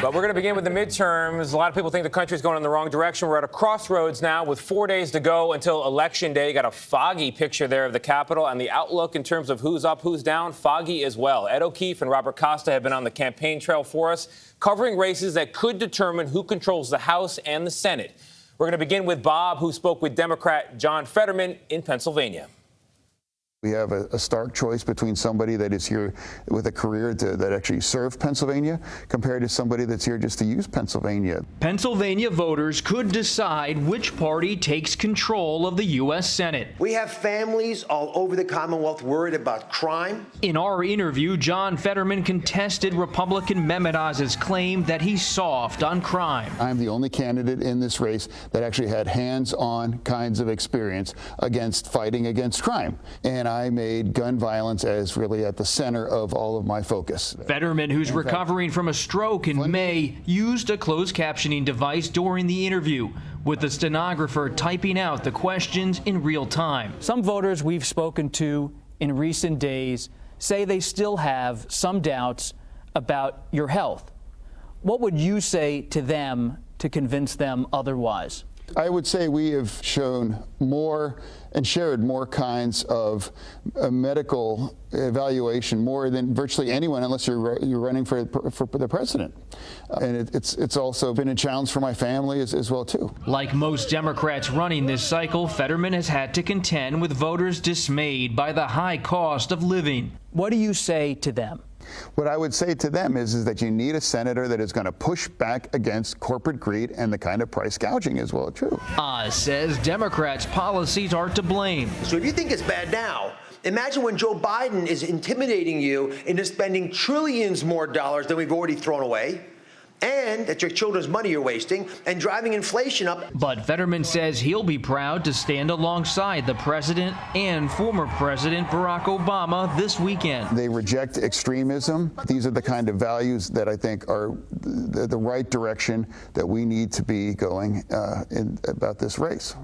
But we're going to begin with the midterms. A lot of people think the country's going in the wrong direction. We're at a crossroads now with 4 days to go until Election Day. You got a foggy picture there of the Capitol, and the outlook in terms of who's up, who's down, foggy as well. Ed O'Keefe and Robert Costa have been on the campaign trail for us, covering races that could determine who controls the House and the Senate. We're going to begin with Bob, who spoke with Democrat John Fetterman in Pennsylvania. We have a stark choice between somebody that is here with a career that actually served Pennsylvania compared to somebody that's here just to use Pennsylvania. Pennsylvania voters could decide which party takes control of the U.S. Senate. We have families all over the Commonwealth worried about crime. In our interview, John Fetterman contested Republican Mehmet's claim that he's soft on crime. I'm the only candidate in this race that actually had hands-on kinds of experience against fighting against crime. And I made gun violence as really at the center of all of my focus. Fetterman, who's recovering from a stroke in May, used a closed captioning device during the interview, with the stenographer typing out the questions in real time. Some voters we've spoken to in recent days say they still have some doubts about your health. What would you say to them to convince them otherwise? I would say we have shown more and shared more kinds of medical evaluation, more than virtually anyone, unless you're running for the president. And it's also been a challenge for my family as well, too. Like most Democrats running this cycle, Fetterman has had to contend with voters dismayed by the high cost of living. What do you say to them? What I would say to them is that you need a senator that is going to push back against corporate greed and the kind of price gouging as well, too. Oz says Democrats' policies are to blame. So if you think it's bad now, imagine when Joe Biden is intimidating you into spending trillions more dollars than we've already thrown away, and that your children's money you're wasting, and driving inflation up. But Fetterman says he'll be proud to stand alongside the president and former President Barack Obama this weekend. They reject extremism. These are the kind of values that I think are the right direction that we need to be going in about this race.